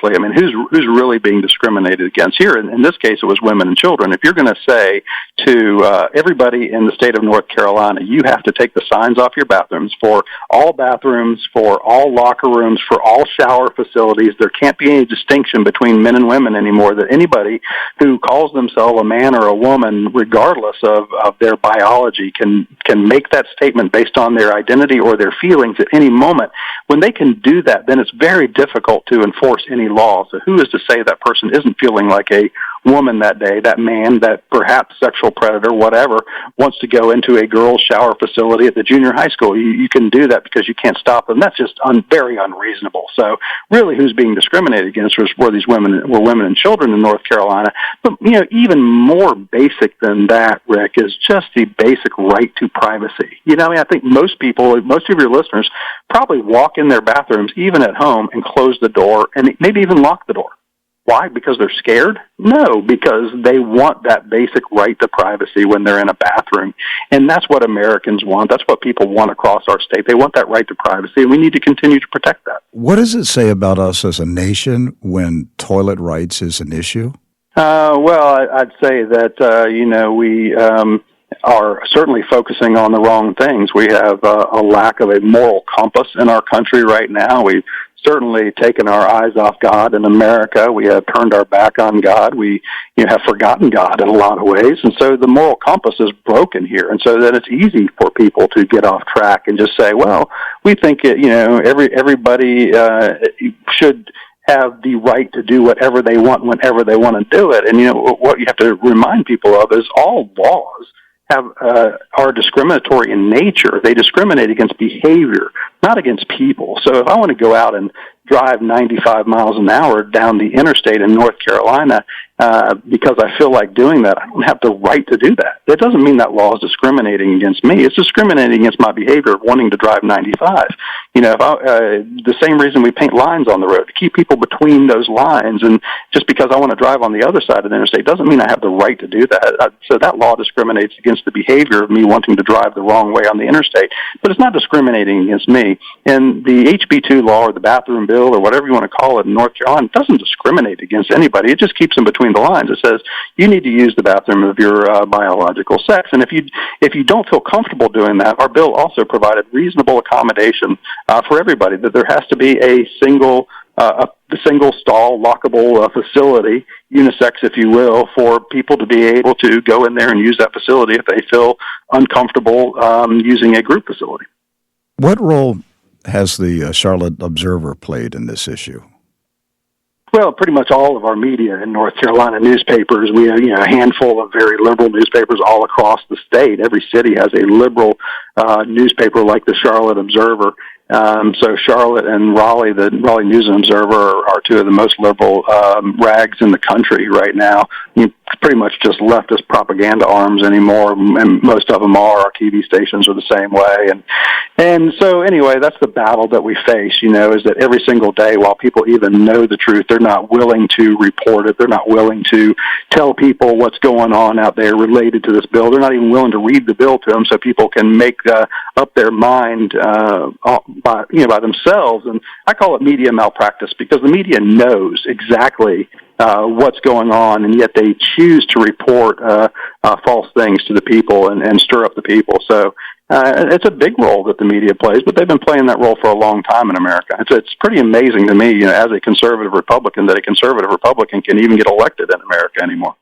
correctly. I mean, who's really being discriminated against here? In this case, it was women and children. If you're going to say to everybody in the state of North Carolina, you have to take the signs off your bathrooms for all locker rooms, for all shower facilities. There can't be any distinction between men and women anymore, that anybody who calls themselves a man or a woman, regardless of their biology, can make that statement based on their identity or their feelings at any moment. When they can do that, then it's very difficult to enforce any law. So who is to say that person isn't feeling like a woman that day, that man, that perhaps sexual predator, whatever, wants to go into a girls' shower facility at the junior high school? You can do that because you can't stop them. That's just very unreasonable. So really, who's being discriminated against were women and children in North Carolina. But, even more basic than that, Rick, is just the basic right to privacy. I think most of your listeners probably walk in their bathrooms, even at home, and close the door and maybe even lock the door. Why? Because they're scared? No, because they want that basic right to privacy when they're in a bathroom. And that's what Americans want. That's what people want across our state. They want that right to privacy, and we need to continue to protect that. What does it say about us as a nation when toilet rights is an issue? Well, I'd say that, we are certainly focusing on the wrong things. We have a lack of a moral compass in our country right now. We've certainly taken our eyes off God in America. We have turned our back on God. We have forgotten God in a lot of ways. And so the moral compass is broken here. And so then it's easy for people to get off track and just say, well, we think, everybody should have the right to do whatever they want whenever they want to do it. And, what you have to remind people of is all laws are discriminatory in nature. They discriminate against behavior, not against people. So if I want to go out and drive 95 miles an hour down the interstate in North Carolina because I feel like doing that, I don't have the right to do that. That doesn't mean that law is discriminating against me. It's discriminating against my behavior of wanting to drive 95. The same reason we paint lines on the road, to keep people between those lines. And just because I want to drive on the other side of the interstate doesn't mean I have the right to do that. So that law discriminates against the behavior of me wanting to drive the wrong way on the interstate. But it's not discriminating against me. And the HB2 law, or the bathroom bill, or whatever you want to call it in North Carolina, doesn't discriminate against anybody. It just keeps them between the lines. It says you need to use the bathroom of your biological sex. And if you don't feel comfortable doing that, our bill also provided reasonable accommodation for everybody, that there has to be a single stall, lockable facility, unisex, if you will, for people to be able to go in there and use that facility if they feel uncomfortable using a group facility. What role has the Charlotte Observer played in this issue? Well, pretty much all of our media in North Carolina, newspapers, we have a handful of very liberal newspapers all across the state. Every city has a liberal newspaper like the Charlotte Observer. So Charlotte and Raleigh, the Raleigh News and Observer, are two of the most liberal rags in the country right now. Pretty much just leftist propaganda arms anymore, and most of them are. Our TV stations are the same way. And so anyway, that's the battle that we face, is that every single day, while people even know the truth, they're not willing to report it. They're not willing to tell people what's going on out there related to this bill. They're not even willing to read the bill to them so people can make up their mind by themselves. And I call it media malpractice, because the media knows exactly what's going on, and yet they choose to report false things to the people and stir up the people. So it's a big role that the media plays, but they've been playing that role for a long time in America. It's pretty amazing to me, as a conservative Republican, that a conservative Republican can even get elected in America anymore.